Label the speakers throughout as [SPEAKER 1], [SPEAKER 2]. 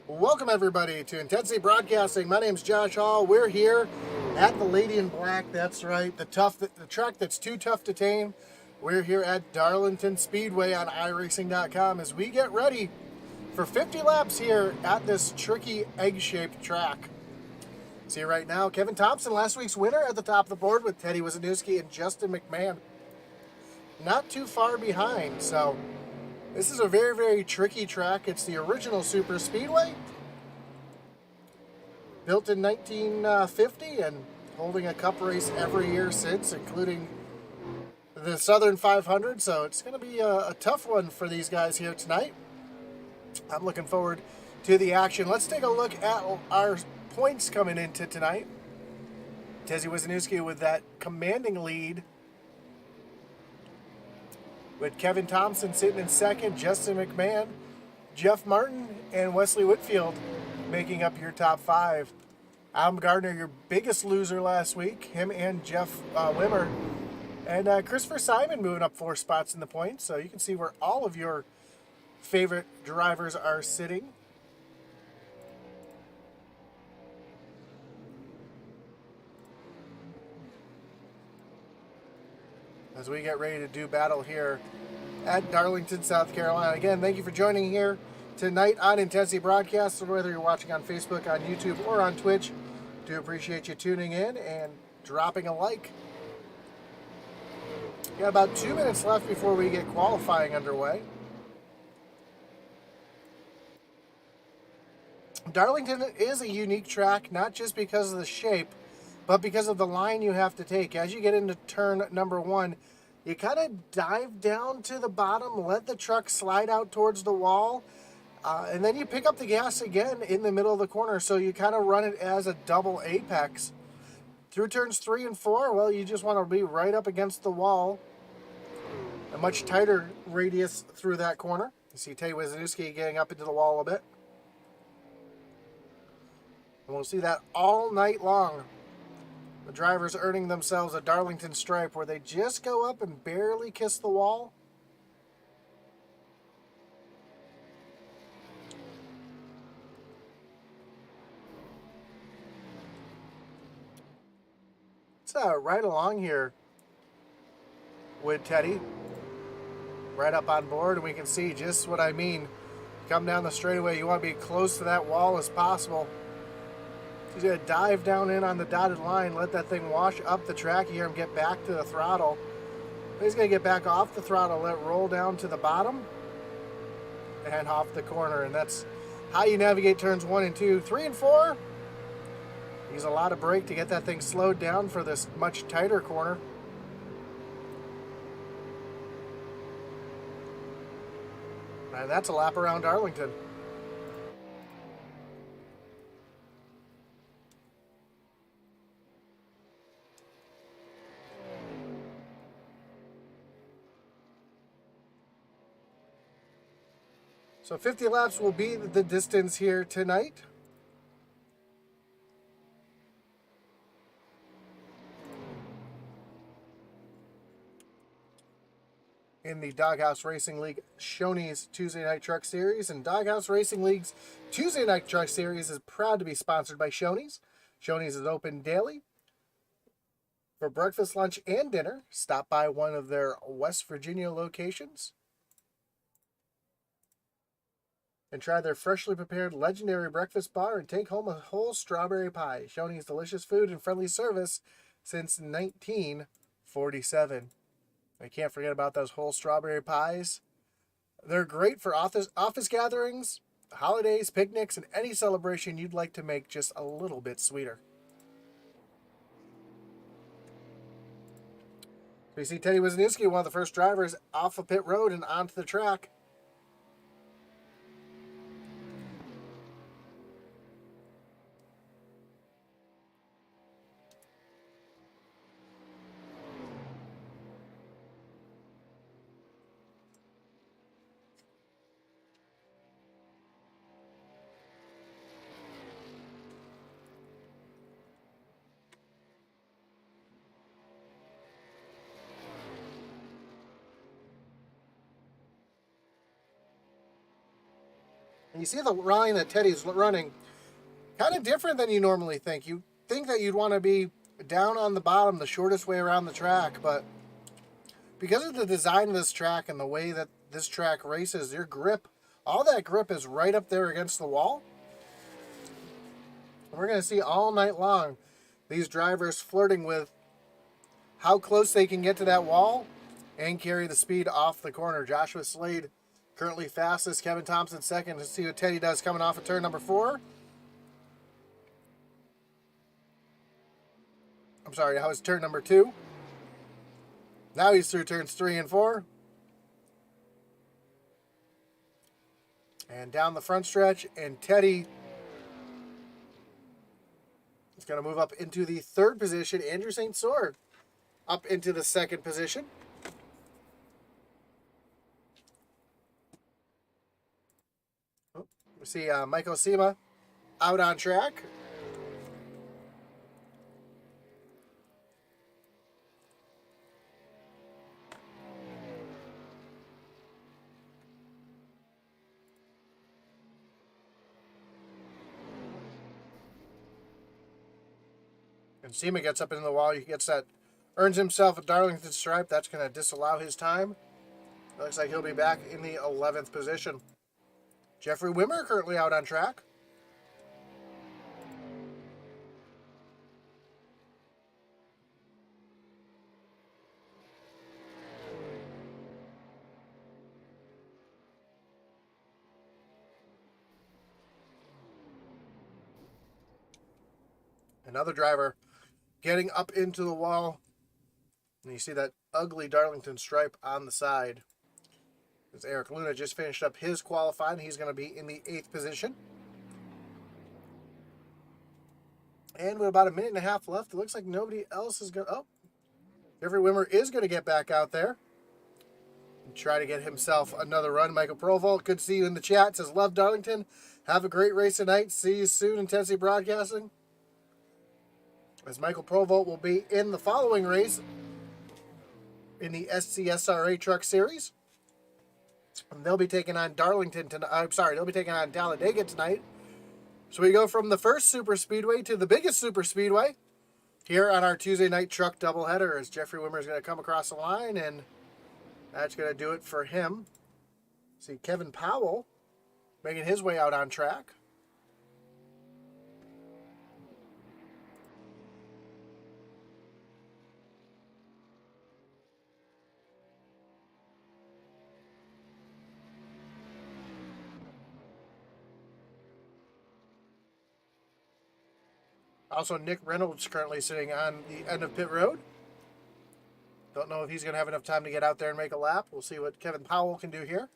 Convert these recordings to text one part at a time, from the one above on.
[SPEAKER 1] Welcome everybody to Intensity Broadcasting. My name's Josh Hall. We're here at the Lady in Black. That's right, the track that's too tough to tame. We're here at Darlington Speedway on iRacing.com as we get ready for 50 laps here at this tricky egg-shaped track. See right now, Kevin Thompson, last week's winner, at the top of the board with Teddy Wisniewski and Justin McMahon. Not too far behind, so this is a very, very tricky track. It's the original Super Speedway, built in 1950 and holding a cup race every year since, including the Southern 500. So it's going to be a tough one for these guys here tonight. I'm looking forward to the action. Let's take a look at our points coming into tonight. Teddy Wisniewski with that commanding lead, with Kevin Thompson sitting in second, Justin McMahon, Jeff Martin, and Wesley Whitfield making up your top five. Adam Gardner, your biggest loser last week, him and Jeff Wimmer. And Christopher Simon moving up 4 spots in the points, so you can see where all of your favorite drivers are sitting. As we get ready to do battle here at Darlington, South Carolina. Again, thank you for joining here tonight on Intensity Broadcast, whether you're watching on Facebook, on YouTube, or on Twitch. Do appreciate you tuning in and dropping a like. Got about 2 minutes left before we get qualifying underway. Darlington is a unique track, not just because of the shape, but because of the line you have to take. As you get into turn number 1, you kind of dive down to the bottom, let the truck slide out towards the wall, and then you pick up the gas again in the middle of the corner. So you kind of run it as a double apex. Through turns 3 and 4, well, you just want to be right up against the wall. A much tighter radius through that corner. You see Teddy Wisniewski getting up into the wall a bit. And we'll see that all night long. The drivers earning themselves a Darlington stripe where they just go up and barely kiss the wall. It's right along here with Teddy. Right up on board, and we can see just what I mean. Come down the straightaway, you want to be close to that wall as possible. He's going to dive down in on the dotted line, let that thing wash up the track. You hear him get back to the throttle. He's going to get back off the throttle, let it roll down to the bottom, and off the corner. And that's how you navigate turns 1 and 2. 3 and 4, use a lot of brake to get that thing slowed down for this much tighter corner. And that's a lap around Darlington. So 50 laps will be the distance here tonight. In the Doghouse Racing League Shoney's Tuesday Night Truck Series. And Doghouse Racing League's Tuesday Night Truck Series is proud to be sponsored by Shoney's. Shoney's is open daily for breakfast, lunch, and dinner. Stop by one of their West Virginia locations and try their freshly prepared legendary breakfast bar and take home a whole strawberry pie. Shoney's delicious food and friendly service since 1947. I can't forget about those whole strawberry pies. They're great for office gatherings, holidays, picnics, and any celebration you'd like to make just a little bit sweeter. So you see Teddy Wisniewski, one of the first drivers, off of pit road and onto the track. You see the line that Teddy's running, kind of different than you normally think. You think that you'd want to be down on the bottom, the shortest way around the track, but because of the design of this track and the way that this track races, your grip, all that grip is right up there against the wall. And we're going to see all night long these drivers flirting with how close they can get to that wall and carry the speed off the corner. Joshua Slade currently fastest. Kevin Thompson second. Let's see what Teddy does coming off of turn number 4. I'm sorry, that was turn number 2. Now he's through turns 3 and 4. And down the front stretch, and Teddy is going to move up into the 3rd position. Andrew St. Cyr up into the 2nd position. We see Michael Sema out on track. And Sema gets up into the wall. He gets that, earns himself a Darlington stripe. That's going to disallow his time. It looks like he'll be back in the 11th position. Jeffrey Wimmer currently out on track. Another driver getting up into the wall. And you see that ugly Darlington stripe on the side. As Eric Luna just finished up his qualifying. He's going to be in the 8th position. And with about a minute and a half left, it looks like nobody else is going to... Oh, Jeffrey Wimmer is going to get back out there and try to get himself another run. Michael Provolt, good to see you in the chat. Says, love Darlington. Have a great race tonight. See you soon. Intensity Broadcasting. As Michael Provolt will be in the following race in the SCSRA Truck Series. And they'll be taking on Darlington tonight. I'm sorry, they'll be taking on Talladega tonight. So we go from the first super speedway to the biggest super speedway here on our Tuesday night truck doubleheader as Jeffrey Wimmer is going to come across the line, and that's going to do it for him. See Kevin Powell making his way out on track. Also, Nick Reynolds currently sitting on the end of pit road. Don't know if he's going to have enough time to get out there and make a lap. We'll see what Kevin Powell can do here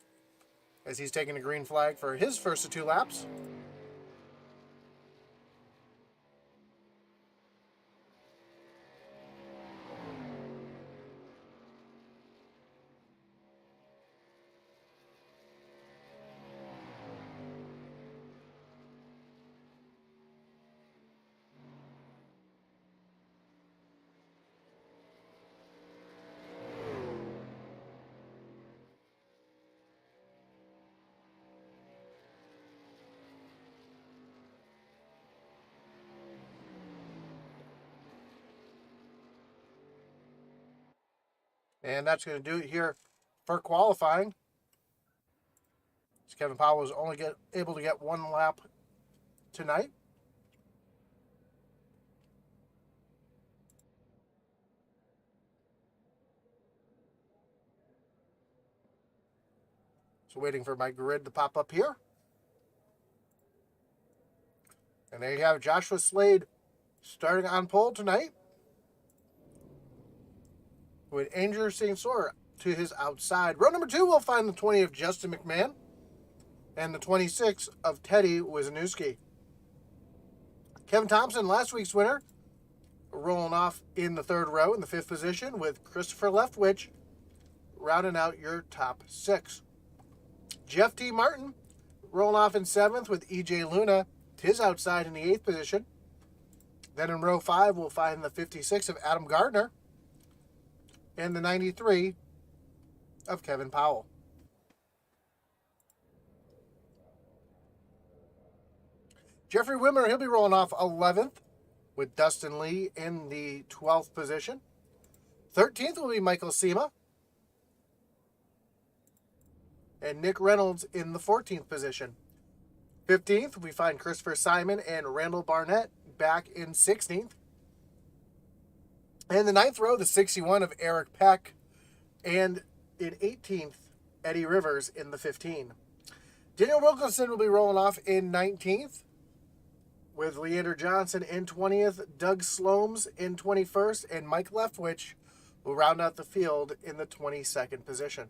[SPEAKER 1] as he's taking a green flag for his first of 2 laps. And that's going to do it here for qualifying. Kevin Powell was only able to get 1 lap tonight. So waiting for my grid to pop up here. And there you have Joshua Slade starting on pole tonight, with Andrew St. Cyr to his outside. Row number 2 will find the 20 of Justin McMahon and the 26 of Teddy Wisniewski. Kevin Thompson, last week's winner, rolling off in the 3rd row in the 5th position, with Christopher Leftwich rounding out your top 6. Jeff T. Martin rolling off in 7th with E.J. Luna to his outside in the 8th position. Then in row 5, we'll find the 56 of Adam Gardner and the 93 of Kevin Powell. Jeffrey Wimmer, he'll be rolling off 11th with Dustin Lee in the 12th position. 13th will be Michael Sema. And Nick Reynolds in the 14th position. 15th, we find Christopher Simon and Randall Barnett back in 16th. And the 9th row, the 61 of Eric Peck. And in 18th, Eddie Rivers in the 15. Daniel Wilkinson will be rolling off in 19th with Leander Johnson in 20th, Doug Slomes in 21st, and Mike Leftwich will round out the field in the 22nd position.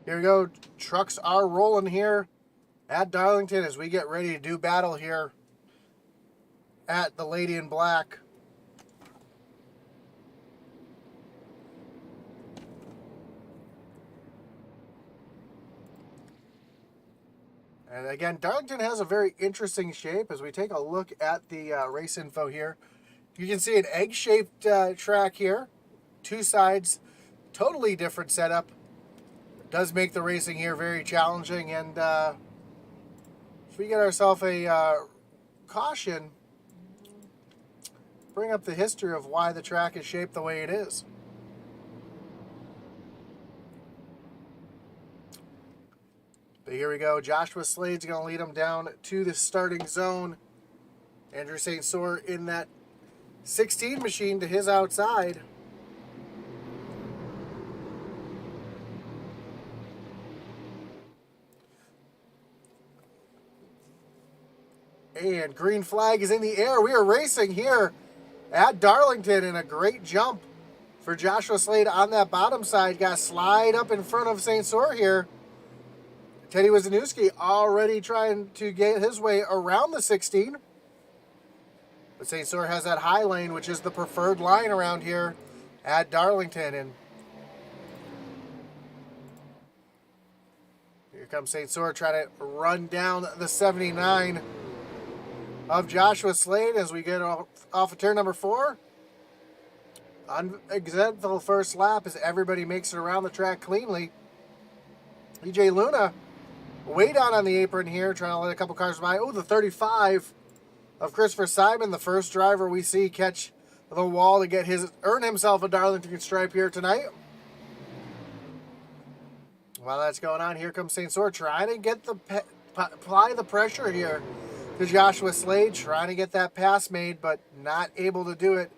[SPEAKER 1] Here we go. Trucks are rolling here at Darlington as we get ready to do battle here at the Lady in Black. And again, Darlington has a very interesting shape as we take a look at the race info here. You can see an egg-shaped track here. Two sides, totally different setup. Does make the racing here very challenging, and if we get ourselves a caution, bring up the history of why the track is shaped the way it is. But here we go. Joshua Slade's going to lead them down to the starting zone. Andrew St. Cyr in that 16 machine to his outside. And green flag is in the air. We are racing here at Darlington, and a great jump for Joshua Slade on that bottom side. Got to slide up in front of St. Cyr here. Teddy Wisniewski already trying to get his way around the 16. But St. Cyr has that high lane, which is the preferred line around here at Darlington. And here comes St. Cyr trying to run down the 79 of Joshua Slade as we get off of turn number 4. Uneventful first lap as everybody makes it around the track cleanly. EJ Luna way down on the apron here, trying to let a couple cars by. Oh, the 35 of Christopher Simon, the first driver we see catch the wall to earn himself a Darlington stripe here tonight. While that's going on, here comes St. Cyr trying to get apply the pressure here to Joshua Slade, trying to get that pass made, but not able to do it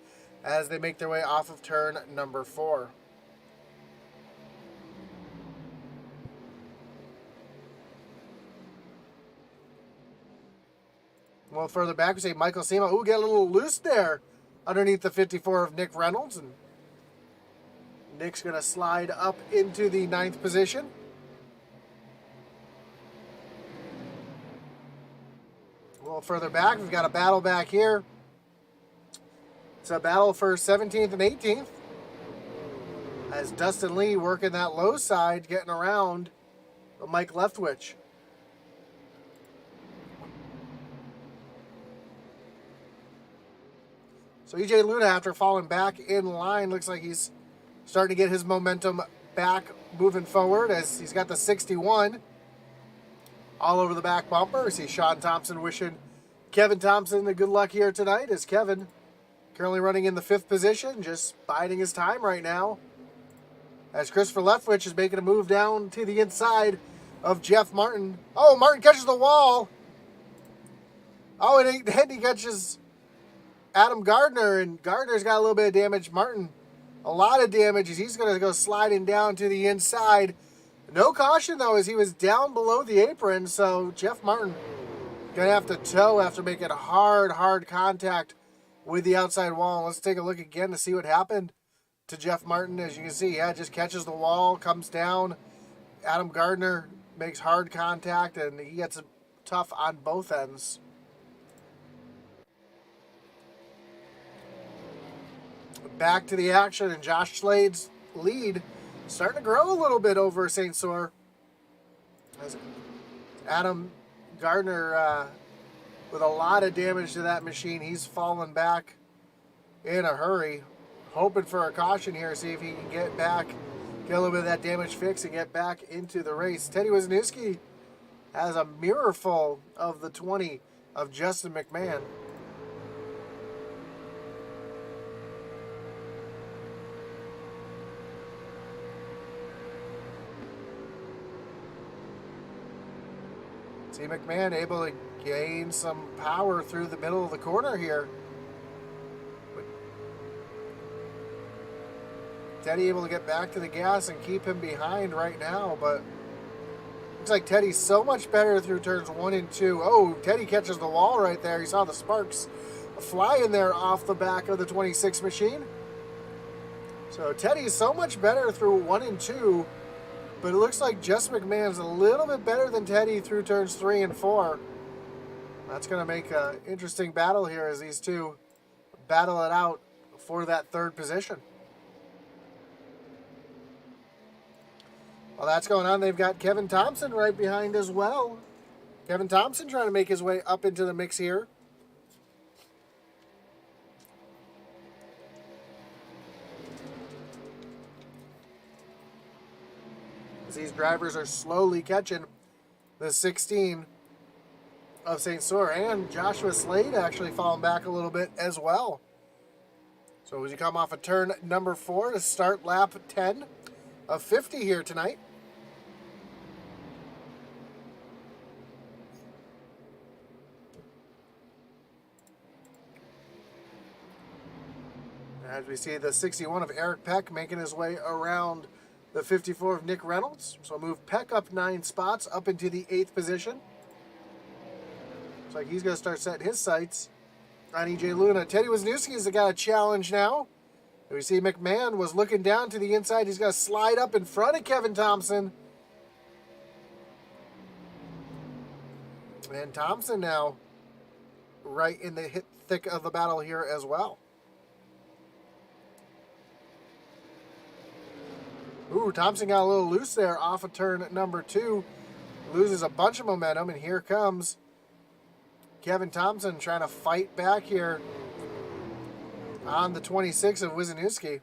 [SPEAKER 1] as they make their way off of turn number 4. A little further back, we see Michael Sema. Ooh, get a little loose there underneath the 54 of Nick Reynolds. And Nick's going to slide up into the 9th position. A little further back, we've got a battle back here. It's a battle for 17th and 18th. As Dustin Lee working that low side, getting around Mike Leftwich. So EJ Luna, after falling back in line, looks like he's starting to get his momentum back moving forward as he's got the 61 all over the back bumper. See Sean Thompson wishing Kevin Thompson the good luck here tonight as Kevin currently running in the 5th position, just biding his time right now. As Christopher Leftwich is making a move down to the inside of Jeff Martin. Oh, Martin catches the wall. Oh, and then he catches Adam Gardner, and Gardner's got a little bit of damage. Martin, a lot of damage as he's going to go sliding down to the inside. No caution, though, as he was down below the apron, so Jeff Martin going to have to tow after making hard contact with the outside wall. Let's take a look again to see what happened to Jeff Martin. As you can see, yeah, just catches the wall, comes down. Adam Gardner makes hard contact, and he gets tough on both ends. Back to the action, and Josh Slade's lead starting to grow a little bit over St. Cyr. As Adam Gardner with a lot of damage to that machine. He's fallen back in a hurry, hoping for a caution here, see if he can get back, get a little bit of that damage fixed, and get back into the race. Teddy Wisniewski has a mirror full of the 20 of Justin McMahon. See McMahon able to gain some power through the middle of the corner here. Teddy able to get back to the gas and keep him behind right now, but looks like Teddy's so much better through turns 1 and 2. Oh, Teddy catches the wall right there. You saw the sparks fly in there off the back of the 26 machine. So Teddy's so much better through 1 and 2, but it looks like Just McMahon's a little bit better than Teddy through turns 3 and 4. That's going to make an interesting battle here as these two battle it out for that third position. While that's going on, they've got Kevin Thompson right behind as well. Kevin Thompson trying to make his way up into the mix here. As these drivers are slowly catching the 16 of St. Cyr, and Joshua Slade actually falling back a little bit as well. So as you come off of turn number 4 to start lap 10 of 50 here tonight. As we see the 61 of Eric Peck making his way around the 54 of Nick Reynolds. So move Peck up 9 spots up into the 8th position. Looks like he's going to start setting his sights on EJ Luna. Teddy Wisniewski's got a challenge now. We see McMahon was looking down to the inside. He's going to slide up in front of Kevin Thompson. And Thompson now right in the thick of the battle here as well. Ooh, Thompson got a little loose there off of turn number 2. Loses a bunch of momentum, and here comes Kevin Thompson trying to fight back here on the 26 of Wisniewski.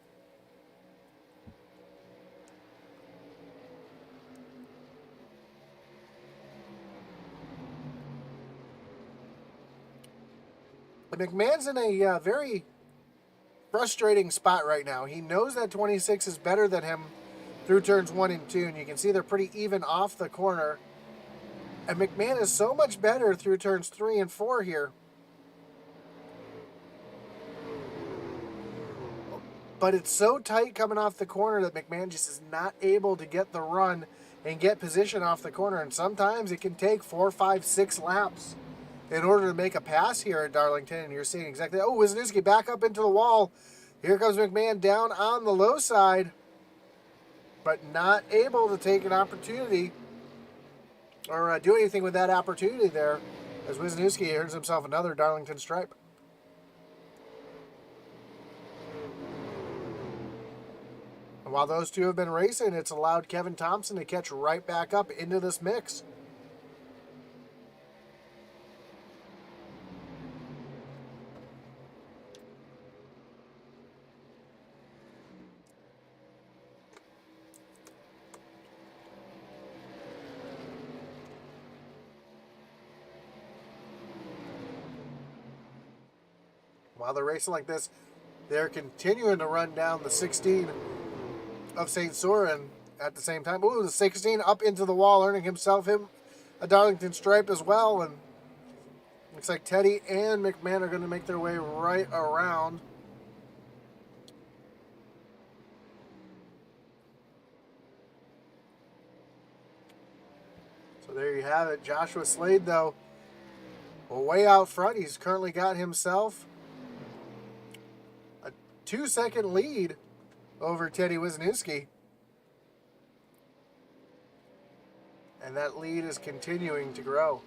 [SPEAKER 1] McMahon's in a very frustrating spot right now. He knows that 26 is better than him through turns 1 and 2, and you can see they're pretty even off the corner. And McMahon is so much better through turns 3 and 4 here. But it's so tight coming off the corner that McMahon just is not able to get the run and get position off the corner. And sometimes it can take 4, 5, 6 laps in order to make a pass here at Darlington. And you're seeing exactly, oh, Wisniewski back up into the wall. Here comes McMahon down on the low side, but not able to take an opportunity or do anything with that opportunity there as Wisniewski earns himself another Darlington stripe. And while those two have been racing, it's allowed Kevin Thompson to catch right back up into this mix. While they're racing like this, they're continuing to run down the 16 of St. Cyr, and at the same time, ooh, the 16 up into the wall, earning him a Darlington stripe as well. And looks like Teddy and McMahon are going to make their way right around. So there you have it. Joshua Slade, though, way out front. He's currently got himself a 2-second lead over Teddy Wisniewski. And that lead is continuing to grow.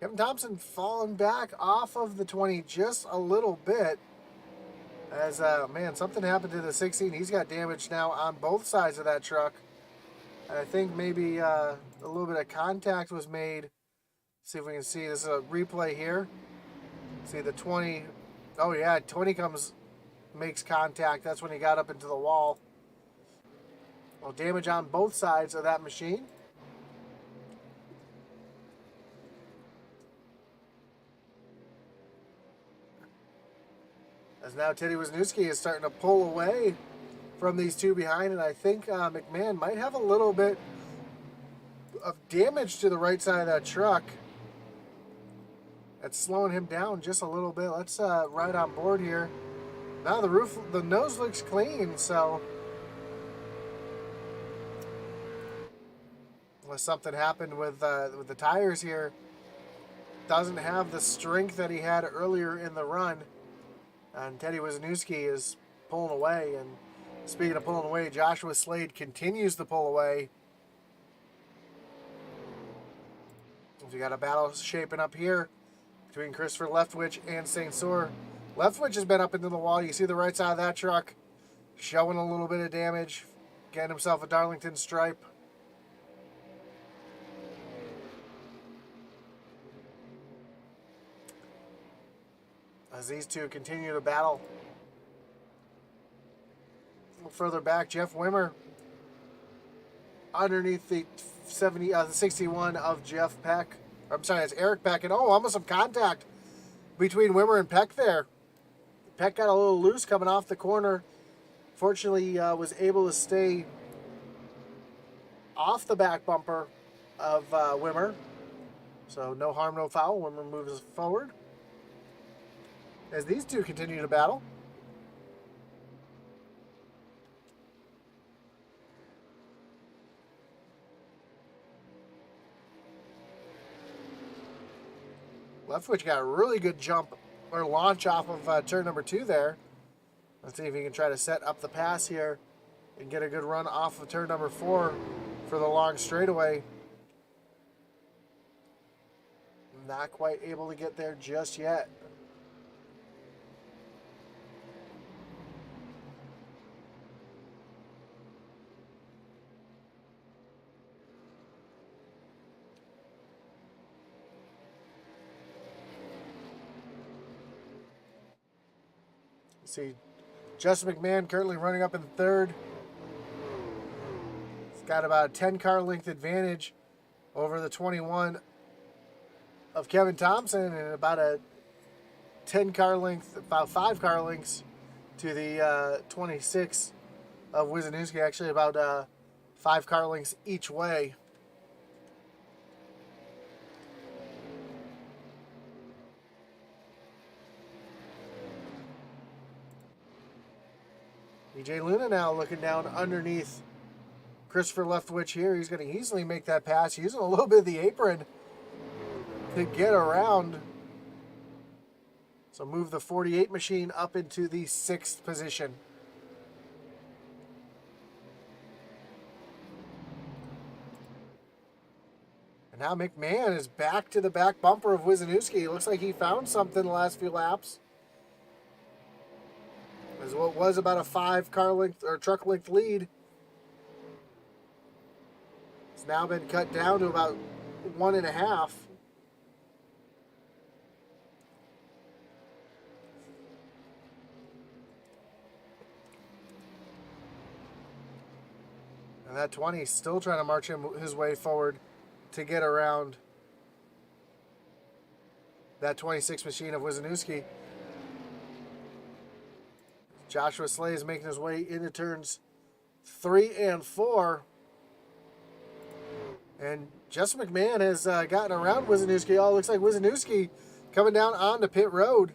[SPEAKER 1] Kevin Thompson falling back off of the 20 just a little bit. As, man, something happened to the 16. He's got damage now on both sides of that truck. And I think maybe a little bit of contact was made. See if we can see. This is a replay here. See the 20. Oh, yeah, 20 makes contact. That's when he got up into the wall. Well, damage on both sides of that machine. As now Teddy Wisniewski is starting to pull away from these two behind, and I think McMahon might have a little bit of damage to the right side of that truck. That's slowing him down just a little bit. Let's ride on board here. Now the nose looks clean, so unless something happened with the tires here, doesn't have the strength that he had earlier in the run. And Teddy Wisniewski is pulling away. And speaking of pulling away, Joshua Slade continues to pull away. We got a battle shaping up here between Christopher Leftwich and St. Sour. Leftwich has been up into the wall. You see the right side of that truck showing a little bit of damage, getting himself a Darlington stripe. As these two continue to battle. A little further back, Jeff Wimmer underneath the 61 of Jeff Peck. I'm sorry, it's Eric Peck. And almost some contact between Wimmer and Peck there. Peck got a little loose coming off the corner. Fortunately, was able to stay off the back bumper of Wimmer. So no harm, no foul. Wimmer moves forward as these two continue to battle. Leftwich got a really good jump or launch off of turn number 2 there. Let's see if he can try to set up the pass here and get a good run off of turn number 4 for the long straightaway. Not quite able to get there just yet. See, Justin McMahon currently running up in third. He's got about a 10-car length advantage over the 21 of Kevin Thompson and about a 10-car length, about 5 car lengths to the 26 of Wisniewski. Actually, about 5 car lengths each way. EJ Luna now looking down underneath Christopher Leftwich here. He's going to easily make that pass, using a little bit of the apron to get around. So move the 48 machine up into the 6th position. And now McMahon is back to the back bumper of Wisniewski. It looks like he found something the last few laps. As what was about a 5-car length or truck length lead, it's now been cut down to about 1.5. And that 20 is still trying to march his way forward to get around that 26 machine of Wisniewski. Joshua Slade is making his way into turns 3 and 4. And Justin McMahon has gotten around Wisniewski. Oh, it looks like Wisniewski coming down onto pit road.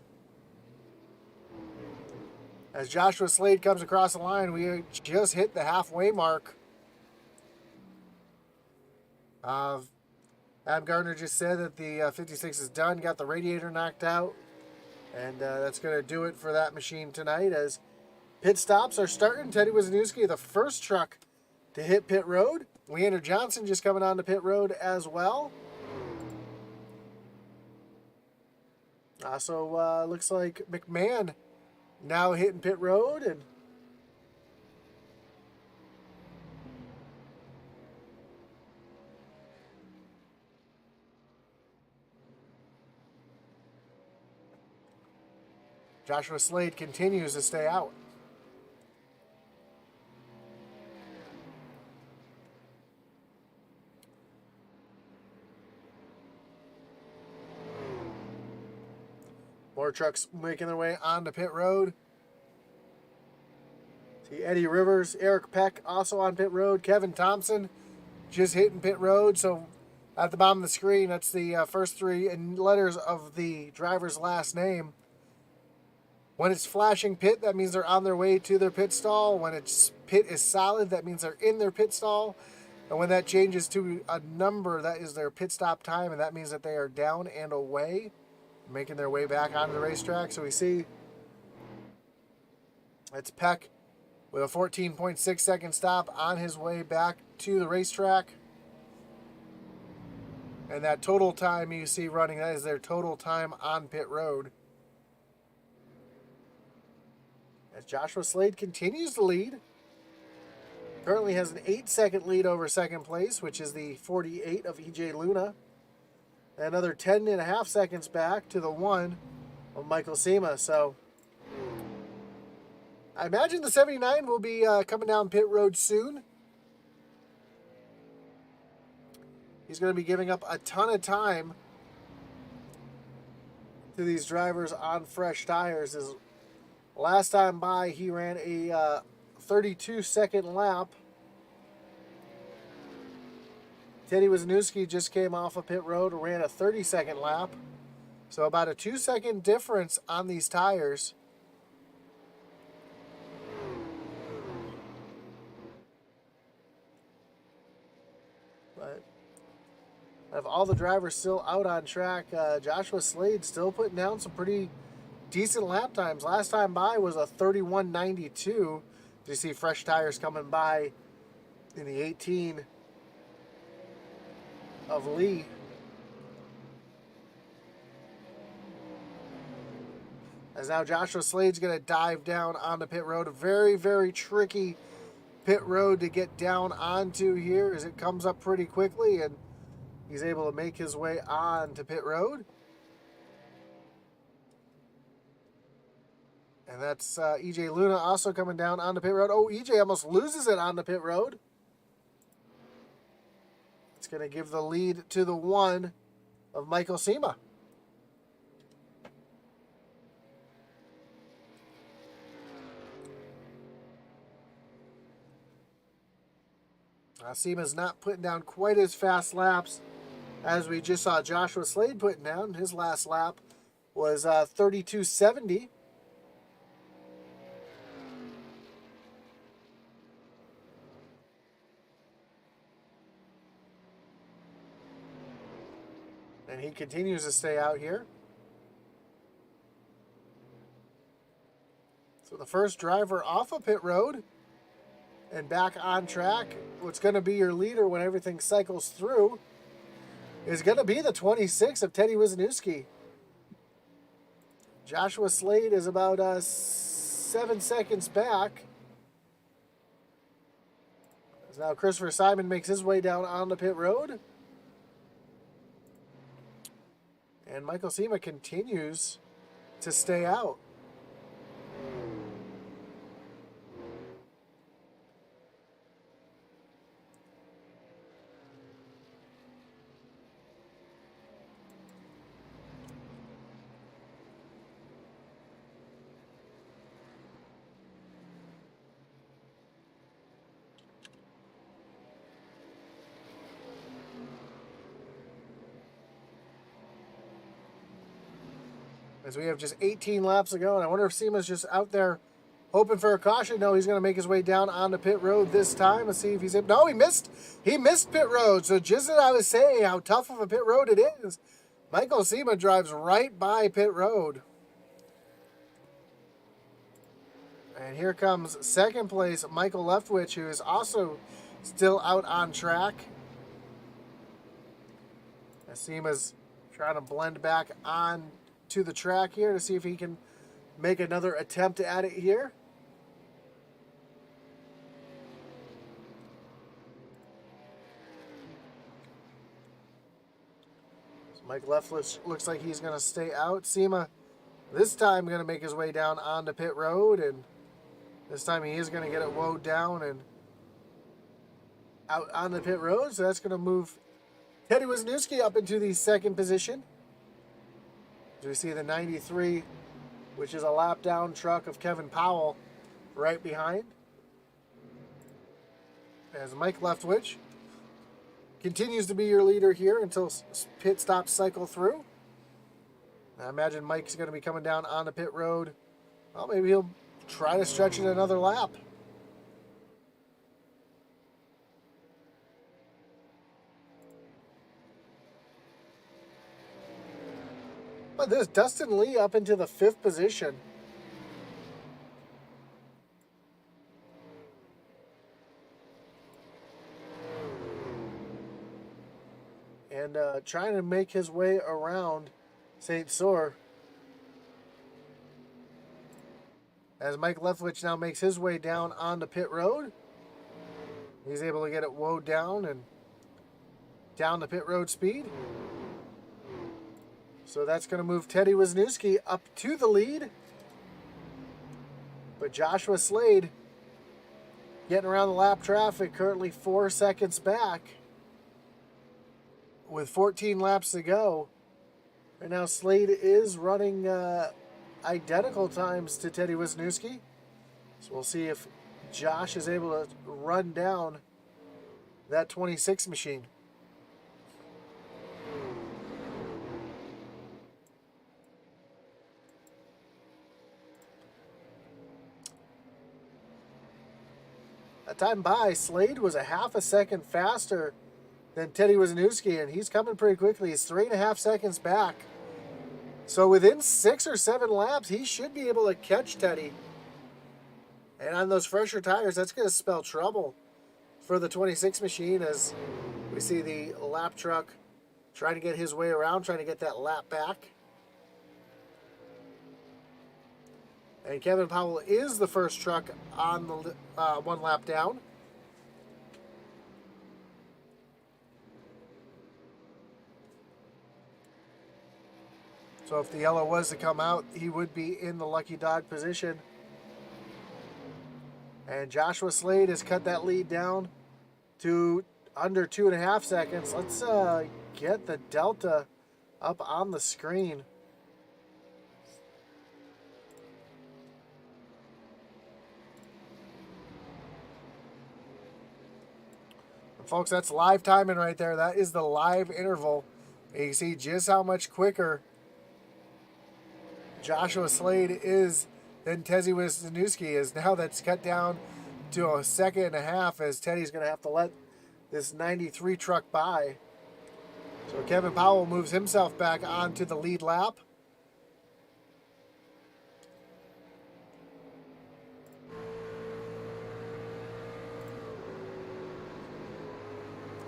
[SPEAKER 1] As Joshua Slade comes across the line, we just hit the halfway mark. Uh, Adam Gardner just said that the 56 is done, got the radiator knocked out, and that's going to do it for that machine tonight as pit stops are starting. Teddy Wisniewski, the first truck to hit pit road. Leander Johnson just coming on to pit road as well. Also, looks like McMahon now hitting pit road, and Joshua Slade continues to stay out. More trucks making their way onto pit road. See Eddie Rivers, Eric Peck also on pit road. Kevin Thompson just hitting pit road. So at the bottom of the screen, that's the first three letters of the driver's last name. When it's flashing pit, that means they're on their way to their pit stall. When it's pit is solid, that means they're in their pit stall. And when that changes to a number, that is their pit stop time, and that means that they are down and away, making their way back onto the racetrack. So we see it's Peck with a 14.6 second stop on his way back to the racetrack. And that total time you see running, that is their total time on pit road. As Joshua Slade continues to lead. Currently has an 8-second lead over second place, which is the 48 of EJ Luna. Another 10.5 seconds back to the 1 of Michael Sema. So I imagine the 79 will be coming down pit road soon. He's going to be giving up a ton of time to these drivers on fresh tires. His last time by, he ran a 32-second lap. Teddy Wisniewski just came off of pit road and ran a 30-second lap. So about a 2-second difference on these tires. But of all the drivers still out on track, Joshua Slade still putting down some pretty decent lap times. Last time by was a 31.92. You see fresh tires coming by in the 18 of Lee. As now Joshua Slade's going to dive down on the pit road. A very, very tricky pit road to get down onto here as it comes up pretty quickly, and he's able to make his way on to pit road. And that's EJ Luna also coming down on the pit road. Oh, EJ almost loses it on the pit road. It's going to give the lead to the 1 of Michael Sema. Sema's not putting down quite as fast laps as we just saw Joshua Slade putting down. His last lap was 32.70. And he continues to stay out here. So the first driver off of pit road and back on track, what's going to be your leader when everything cycles through, is going to be the 26 of Teddy Wisniewski. Joshua Slade is about 7 seconds back. As now Christopher Simon makes his way down on the pit road. And Michael Sema continues to stay out. As we have just 18 laps to go, and I wonder if Sema's just out there hoping for a caution. No, he's going to make his way down onto pit road this time. Let's see if he's... No, he missed. He missed pit road. So just as I was saying how tough of a pit road it is, Michael Sema drives right by pit road. And here comes second place Michael Leftwich, who is also still out on track. Sema's trying to blend back on to the track here to see if he can make another attempt at it here. So Mike Leftwich looks like he's going to stay out. Sema this time going to make his way down onto pit road, and this time he is going to get it woed down and out on the pit road. So that's going to move Teddy Wisniewski up into the second position. As we see the 93, which is a lap down truck of Kevin Powell right behind. As Mike Leftwich continues to be your leader here until pit stops cycle through. I imagine Mike's going to be coming down on the pit road. Well, maybe he'll try to stretch it another lap. But this Dustin Lee up into the 5th position. And trying to make his way around St. Sour. As Mike Leftwich now makes his way down onto pit road. He's able to get it woed down and down to pit road speed. So that's going to move Teddy Wisniewski up to the lead. But Joshua Slade getting around the lap traffic, currently 4 seconds back with 14 laps to go. Right now Slade is running identical times to Teddy Wisniewski. So we'll see if Josh is able to run down that 26 machine. That time by, Slade was a half a second faster than Teddy Wisniewski, and he's coming pretty quickly. He's 3.5 seconds back. So within 6 or 7 laps, he should be able to catch Teddy. And on those fresher tires, that's going to spell trouble for the 26 machine, as we see the lap truck trying to get his way around, trying to get that lap back. And Kevin Powell is the first truck on the 1 lap down. So if the yellow was to come out, he would be in the lucky dog position. And Joshua Slade has cut that lead down to under 2.5 seconds. Let's get the delta up on the screen. Folks, that's live timing right there. That is the live interval. And you can see just how much quicker Joshua Slade is than Teddy Wisniewski is. Now that's cut down to 1.5 seconds, as Teddy's going to have to let this 93 truck by. So Kevin Powell moves himself back onto the lead lap.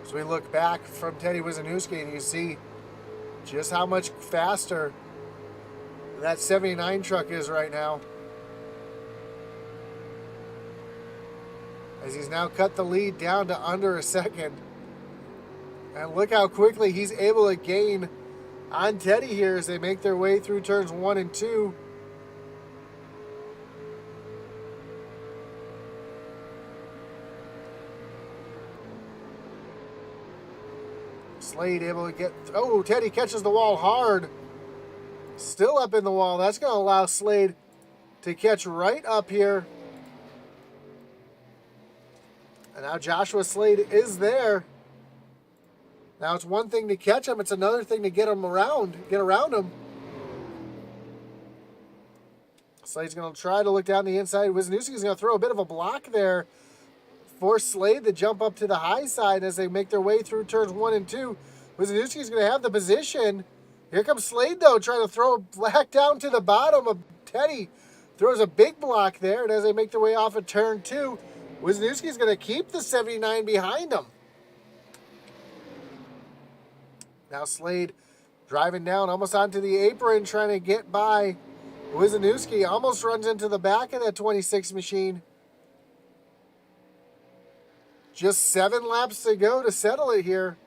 [SPEAKER 1] So we look back from Teddy Wisniewski, and you see just how much faster that 79 truck is right now. As he's now cut the lead down to under 1 second. And look how quickly he's able to gain on Teddy here as they make their way through turns 1 and 2. Slade able to get... Oh, Teddy catches the wall hard. Still up in the wall. That's going to allow Slade to catch right up here. And now Joshua Slade is there. Now it's one thing to catch him. It's another thing to get him around. Get around him. Slade's going to try to look down the inside. Wisniewski's going to throw a bit of a block there for Slade to jump up to the high side as they make their way through turns 1 and 2. Wisniewski's going to have the position. Here comes Slade, though, trying to throw back down to the bottom of Teddy. Throws a big block there, and as they make their way off of turn 2, Wisniewski's going to keep the 79 behind him. Now Slade driving down almost onto the apron, trying to get by Wisniewski. Almost runs into the back of that 26 machine. Just 7 laps to go to settle it here.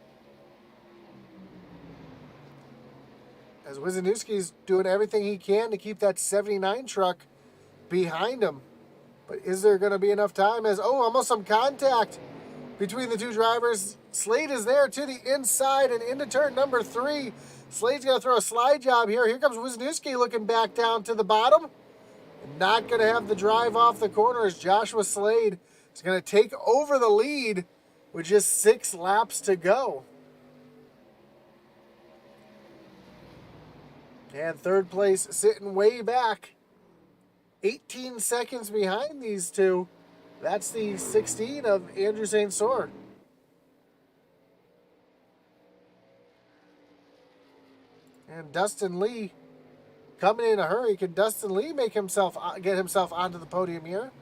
[SPEAKER 1] As Wisniewski's doing everything he can to keep that 79 truck behind him. But is there going to be enough time? As, almost some contact between the two drivers. Slade is there to the inside and into turn number 3. Slade's going to throw a slide job here. Here comes Wisniewski looking back down to the bottom. Not going to have the drive off the corner as Joshua Slade is going to take over the lead with just 6 laps to go. And third place sitting way back, 18 seconds behind these two. That's the 16 of Andrew St. Sword. And Dustin Lee coming in a hurry. Can Dustin Lee get himself onto the podium here?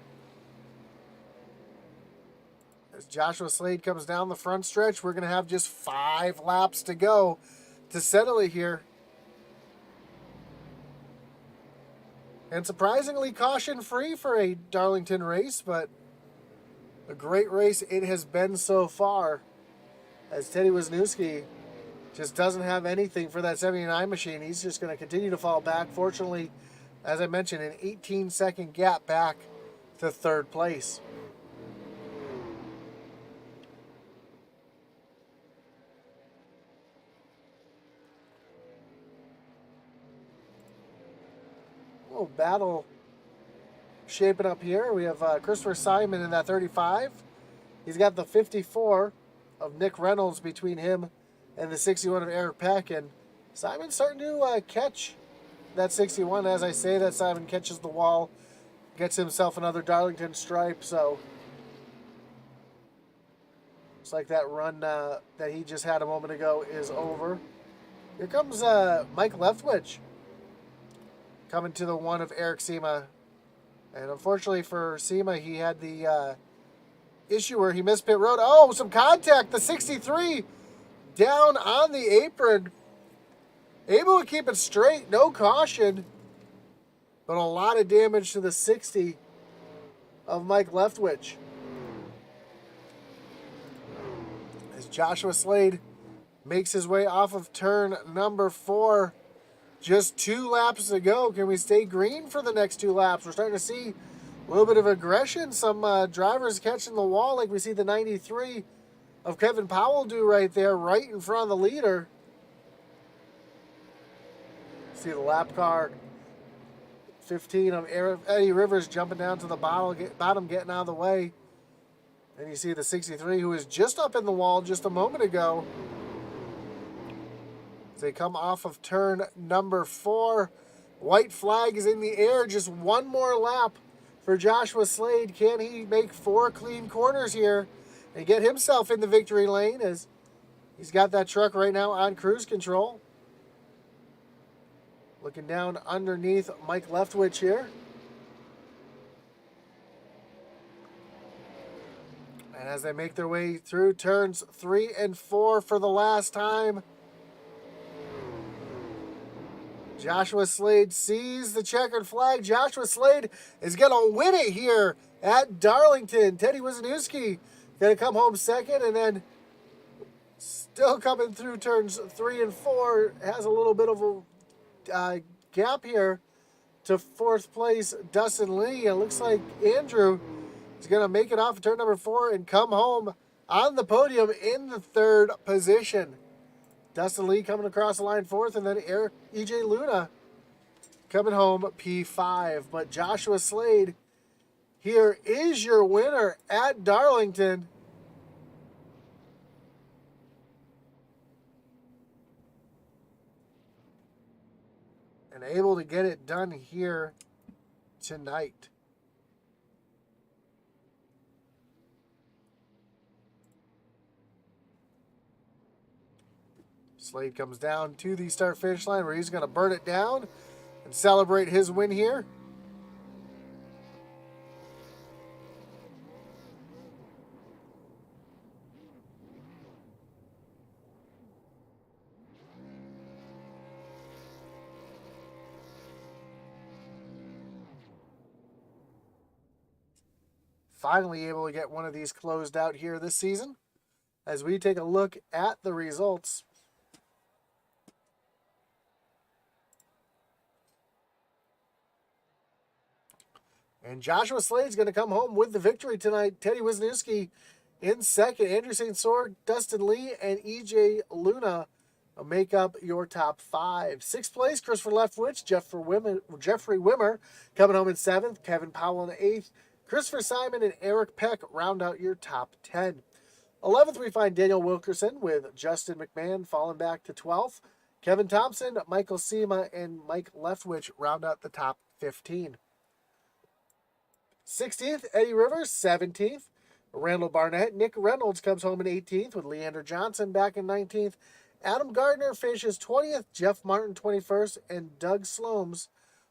[SPEAKER 1] As Joshua Slade comes down the front stretch, we're going to have just 5 laps to go to settle it here. And surprisingly caution-free for a Darlington race, but a great race it has been so far, as Teddy Wisniewski just doesn't have anything for that 79 machine. He's just going to continue to fall back. Fortunately, as I mentioned, an 18-second gap back to third place. Little battle shaping up here. We have Christopher Simon in that 35. He's got the 54 of Nick Reynolds between him and the 61 of Eric Peck. And Simon's starting to catch that 61. As I say that, Simon catches the wall, gets himself another Darlington stripe. So looks like that run that he just had a moment ago is over. Here comes Mike Leftwich coming to the one of Eric Sema. And unfortunately for Sema, he had the issue where he missed pit road. Oh, some contact. The 63 down on the apron. Able to keep it straight. No caution. But a lot of damage to the 60 of Mike Leftwich. As Joshua Slade makes his way off of turn number 4. Just 2 laps to go. Can we stay green for the next 2 laps? We're starting to see a little bit of aggression. Some drivers catching the wall, like we see the 93 of Kevin Powell do right there, right in front of the leader. See the lap car. 15 of Eddie Rivers jumping down to the bottom, getting out of the way. And you see the 63 who was just up in the wall just a moment ago. As they come off of turn number 4. White flag is in the air. Just 1 more lap for Joshua Slade. Can he make 4 clean corners here and get himself in the victory lane, as he's got that truck right now on cruise control? Looking down underneath Mike Leftwich here. And as they make their way through turns 3 and 4 for the last time, Joshua Slade sees the checkered flag. Joshua Slade is going to win it here at Darlington. Teddy Wisniewski going to come home second, and then still coming through turns 3 and 4. Has a little bit of a gap here to 4th place Dustin Lee. It looks like Andrew is going to make it off of turn number 4 and come home on the podium in the 3rd position. Dustin Lee coming across the line 4th, and then E.J. Luna coming home P5. But Joshua Slade here is your winner at Darlington. And able to get it done here tonight. Slade comes down to the start-finish line where he's going to burn it down and celebrate his win here. Finally able to get one of these closed out here this season. As we take a look at the results, and Joshua Slade's going to come home with the victory tonight. Teddy Wisniewski in second. Andrew St. Cyr, Dustin Lee, and EJ Luna make up your top five. Sixth place, Christopher Leftwich, Jeffrey Wimmer coming home in seventh. Kevin Powell in eighth. Christopher Simon and Eric Peck round out your top 10. 11th, we find Daniel Wilkerson with Justin McMahon falling back to 12th. Kevin Thompson, Michael Sema, and Mike Leftwich round out the top 15. 16th, Eddie Rivers, 17th. Randall Barnett. Nick Reynolds comes home in 18th with Leander Johnson back in 19th. Adam Gardner finishes 20th. Jeff Martin 21st. And Doug Slomes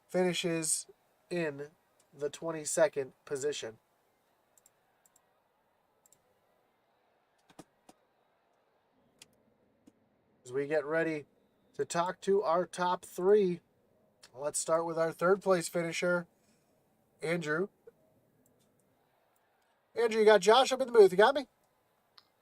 [SPEAKER 1] finishes in the 22nd position. As we get ready to talk to our top three, let's start with our third place finisher, Andrew. Andrew, you got Josh up in the booth. You got me?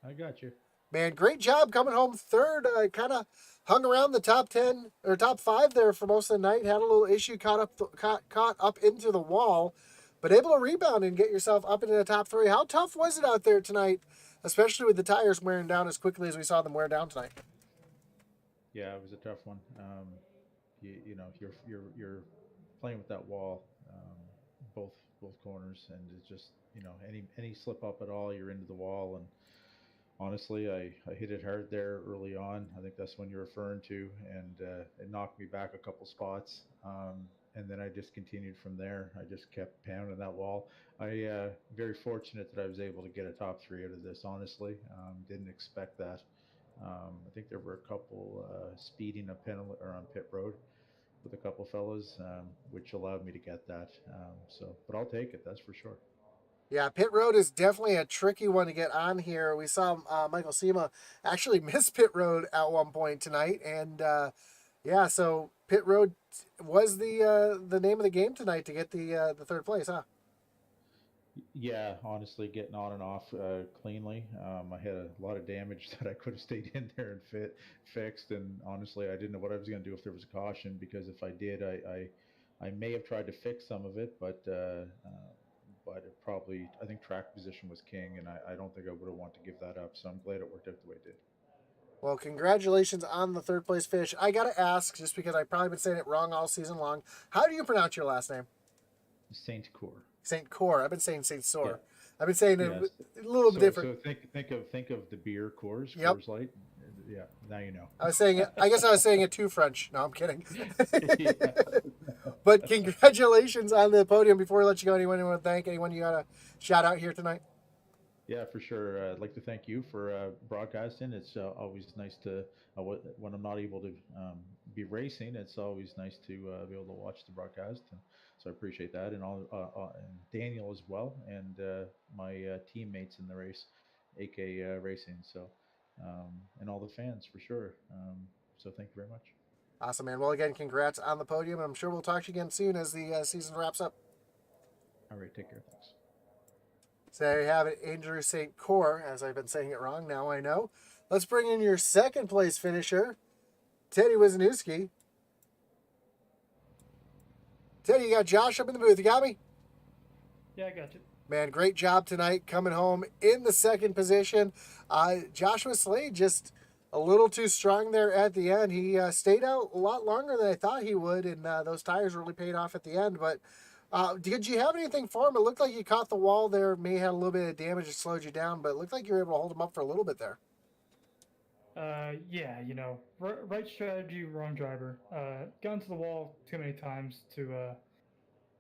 [SPEAKER 2] I got you.
[SPEAKER 1] Man, great job coming home third. Kind of hung around the top 10 or top 5 there for most of the night. Had a little issue caught up into the wall, but able to rebound and get yourself up into the top 3. How tough was it out there tonight, especially with the tires wearing down as quickly as we saw them wear down tonight?
[SPEAKER 2] Yeah, it was a tough one. You know, you're playing with that wall, both corners, and it's just, you know, any slip up at all, you're into the wall. And honestly, I hit it hard there early on. I think that's when you're referring to, and it knocked me back a couple spots. And then I just continued from there. I just kept pounding that wall. I very fortunate that I was able to get a top 3 out of this. Honestly, didn't expect that. I think there were a couple speeding a penalty or on pit road with a couple fellas, which allowed me to get that. But I'll take it. That's for sure.
[SPEAKER 1] Yeah, pit road is definitely a tricky one to get on here. We saw Michael Sema actually miss pit road at one point tonight, and yeah, so pit road was the name of the game tonight to get the third place, huh?
[SPEAKER 2] Yeah, honestly, getting on and off cleanly. I had a lot of damage that I could have stayed in there and fixed. And honestly, I didn't know what I was going to do if there was a caution, because if I did, I may have tried to fix some of it, but it probably, I think track position was king, and I don't think I would have wanted to give that up. So I'm glad it worked out the way it did.
[SPEAKER 1] Well, congratulations on the third place finish. I gotta ask, just because I've probably been saying it wrong all season long, how do you pronounce your last name?
[SPEAKER 2] Saint Cour.
[SPEAKER 1] Saint Cor. I've been saying Saint Sor.
[SPEAKER 2] Yeah.
[SPEAKER 1] I've been saying it
[SPEAKER 2] Yes.
[SPEAKER 1] a little
[SPEAKER 2] So
[SPEAKER 1] different.
[SPEAKER 2] think of the beer Coors,
[SPEAKER 1] Yep.
[SPEAKER 2] Coors Light. Yeah, now you know.
[SPEAKER 1] I was saying it. I guess I was saying it too French. No, I'm kidding.
[SPEAKER 2] Yeah.
[SPEAKER 1] But congratulations on the podium. Before we let you go, anyone you want to thank? Anyone you got to shout out here tonight?
[SPEAKER 2] Yeah, for sure. I'd like to thank you for broadcasting. It's always nice to, when I'm not able to be racing, it's always nice to be able to watch the broadcast. And so I appreciate that. And and Daniel as well, and my teammates in the race, AK Racing. So, and all the fans for sure. So thank you very much.
[SPEAKER 1] Awesome, man. Well, again, congrats on the podium. I'm sure we'll talk to you again soon as the season wraps up.
[SPEAKER 2] All right, take care. Thanks.
[SPEAKER 1] So there you have it, Andrew St. Cor, as I've been saying it wrong. Now I know. Let's bring in your second place finisher, Teddy Wisniewski. Teddy, you got Josh up in the booth. You got me?
[SPEAKER 3] Yeah, I got you.
[SPEAKER 1] Man, great job tonight coming home in the second position. Joshua Slade just a little too strong there at the end. He stayed out a lot longer than I thought he would, and those tires really paid off at the end. But did you have anything for him? It looked like you caught the wall there. May have had a little bit of damage that slowed you down, but it looked like you were able to hold him up for a little bit there.
[SPEAKER 3] Yeah, right strategy, wrong driver. Got into the wall too many times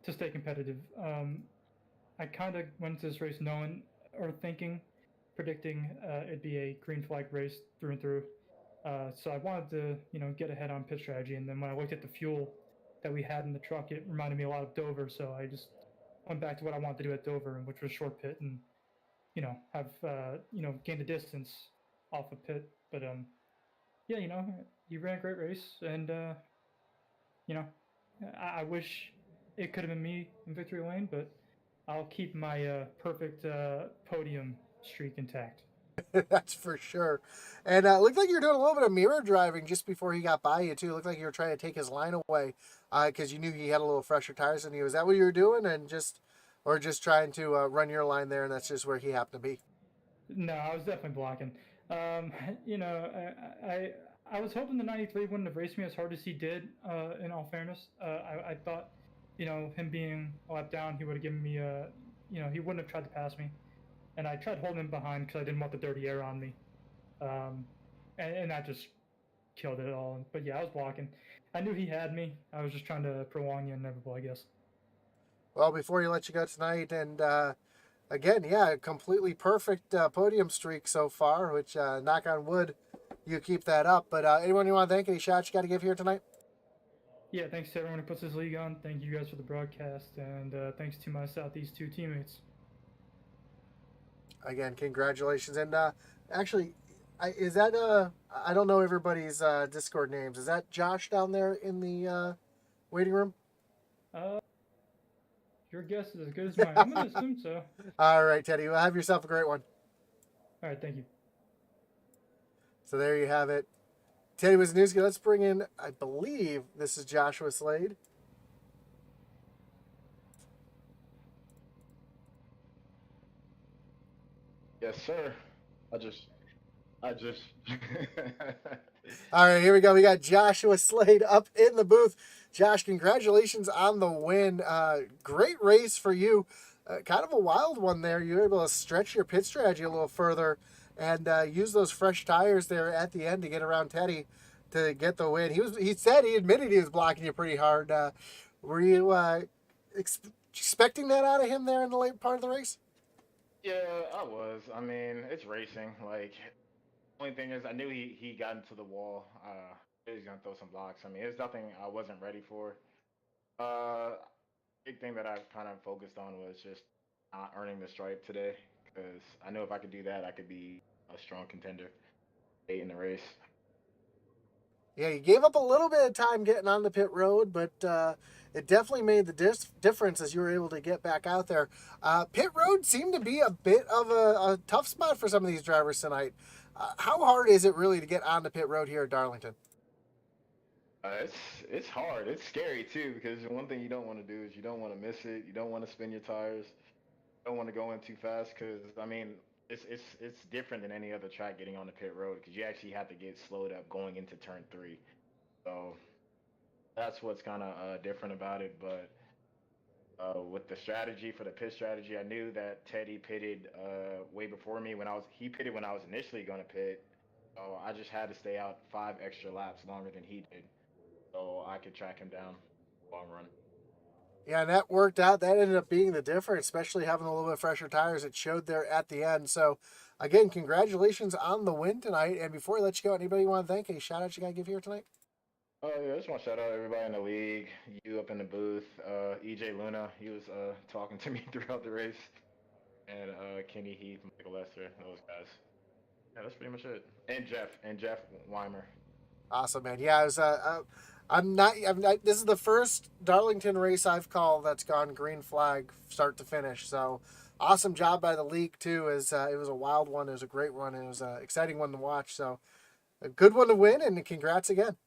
[SPEAKER 3] to stay competitive. I kind of went into this race knowing or predicting it'd be a green flag race through and through. So I wanted to, get ahead on pit strategy. And then when I looked at the fuel that we had in the truck, it reminded me a lot of Dover. So I just went back to what I wanted to do at Dover, which was short pit and, have, gained a distance off of pit. But, yeah, he ran a great race. And, you know, I wish it could have been me in victory lane, but I'll keep my perfect podium streak intact.
[SPEAKER 1] That's for sure. And it looked like you were doing a little bit of mirror driving just before he got by you too. It looked like you were trying to take his line away because you knew he had a little fresher tires than you. Is that what you were doing, or just trying to run your line there, and that's just where he happened to be?
[SPEAKER 3] No, I was definitely blocking. Um, you know, I was hoping the 93 wouldn't have raced me as hard as he did. In all fairness, I thought, him being a lap down, he would have given me he wouldn't have tried to pass me, and I tried holding him behind because I didn't want the dirty air on me, um, and that just killed it all. But yeah, I was blocking. I knew he had me. I was just trying to prolong the inevitable, I guess.
[SPEAKER 1] Well, before you let you go tonight, and again, yeah, completely perfect podium streak so far. Which knock on wood, you keep that up. But anyone you want to thank? Any shots you got to give here tonight?
[SPEAKER 3] Yeah, thanks to everyone who puts this league on. Thank you guys for the broadcast, and thanks to my Southeast 2 teammates.
[SPEAKER 1] Again, congratulations. And actually, is that I don't know everybody's Discord names. Is that Josh down there in the waiting room?
[SPEAKER 3] Uh, your guess is as good as mine. I'm gonna assume so.
[SPEAKER 1] All right, Teddy. Well, have yourself a great one.
[SPEAKER 3] All right, thank you.
[SPEAKER 1] So there you have it. Teddy Wisniewski. Let's bring in, I believe this is Joshua Slade.
[SPEAKER 4] Yes, sir. I just.
[SPEAKER 1] All right, here we go. We got Joshua Slade up in the booth. Josh, congratulations on the win. Great race for you. Kind of a wild one there. You were able to stretch your pit strategy a little further and use those fresh tires there at the end to get around Teddy to get the win. He admitted he was blocking you pretty hard. Were you expecting that out of him there in the late part of the race?
[SPEAKER 4] Yeah, I was. I mean, it's racing. Like, only thing is, I knew he got into the wall. He was gonna throw some blocks. I mean, it's nothing I wasn't ready for. Uh, Big thing that I kind of focused on was just not earning the stripe today, because I knew if I could do that, I could be a strong contender late in the race.
[SPEAKER 1] Yeah, you gave up a little bit of time getting on the pit road, but it definitely made the difference as you were able to get back out there. Pit road seemed to be a bit of a tough spot for some of these drivers tonight. How hard is it really to get on the pit road here at Darlington?
[SPEAKER 4] It's hard. It's scary too, because one thing you don't want to do is you don't want to miss it. You don't want to spin your tires. You don't want to go in too fast, because I mean it's different than any other track getting on the pit road, because you actually have to get slowed up going into turn three. So that's what's kind of different about it. But with the strategy for the pit strategy, I knew that Teddy pitted way before me he pitted when I was initially going to pit. So I just had to stay out 5 extra laps longer than he did, so I could track him down long run.
[SPEAKER 1] Yeah, and that worked out. That ended up being the difference, especially having a little bit fresher tires. It showed there at the end. So, again, congratulations on the win tonight. And before I let you go, anybody you want to thank? Any shout outs you got to give here tonight?
[SPEAKER 4] Oh yeah, I just want to shout out everybody in the league, you up in the booth, EJ Luna, he was talking to me throughout the race, and Kenny Heath, Michael Lester, those guys. Yeah, that's pretty much it. And Jeff Weimer.
[SPEAKER 1] Awesome, man. Yeah, I was. I'm not. This is the first Darlington race I've called that's gone green flag start to finish. So, awesome job by the league too. It was a wild one. It was a great one. It was an exciting one to watch. So, a good one to win, and congrats again.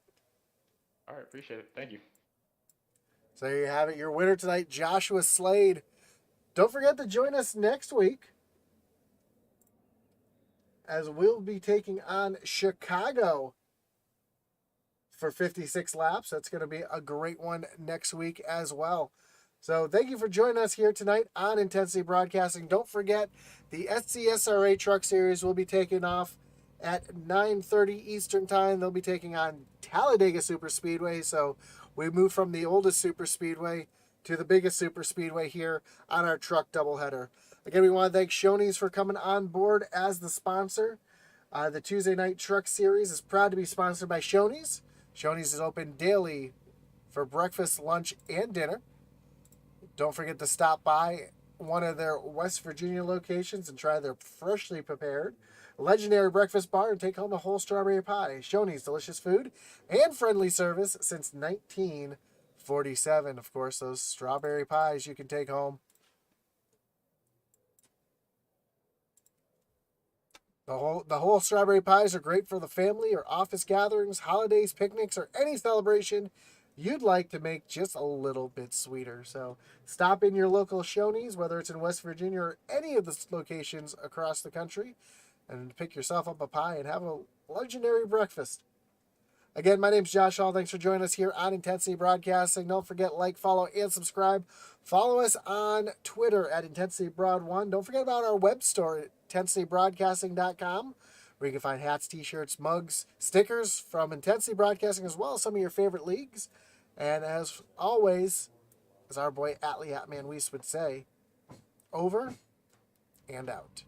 [SPEAKER 4] All right, appreciate it. Thank you.
[SPEAKER 1] So there you have it. Your winner tonight, Joshua Slade. Don't forget to join us next week, as we'll be taking on Chicago for 56 laps. That's going to be a great one next week as well. So thank you for joining us here tonight on Intensity Broadcasting. Don't forget, the SCSRA Truck Series will be taking off at 9:30 Eastern Time. They'll be taking on Talladega Super Speedway. So we move from the oldest super speedway to the biggest super speedway here on our truck doubleheader. Again, we want to thank Shoney's for coming on board as the sponsor. The Tuesday Night Truck Series is proud to be sponsored by Shoney's. Shoney's is open daily for breakfast, lunch, and dinner. Don't forget to stop by one of their West Virginia locations and try their freshly prepared legendary breakfast bar and take home a whole strawberry pie. Shoney's, delicious food and friendly service since 1947. Of course, those strawberry pies you can take home. The whole strawberry pies are great for the family or office gatherings, holidays, picnics, or any celebration you'd like to make just a little bit sweeter. So stop in your local Shoney's, whether it's in West Virginia or any of the locations across the country, and pick yourself up a pie and have a legendary breakfast. Again, my name's Josh Hall. Thanks for joining us here on Intensity Broadcasting. Don't forget, like, follow, and subscribe. Follow us on Twitter at IntensityBroad1. Don't forget about our web store at IntensityBroadcasting.com, where you can find hats, t-shirts, mugs, stickers from Intensity Broadcasting, as well as some of your favorite leagues. And as always, as our boy Atlee Atman Weiss would say, over and out.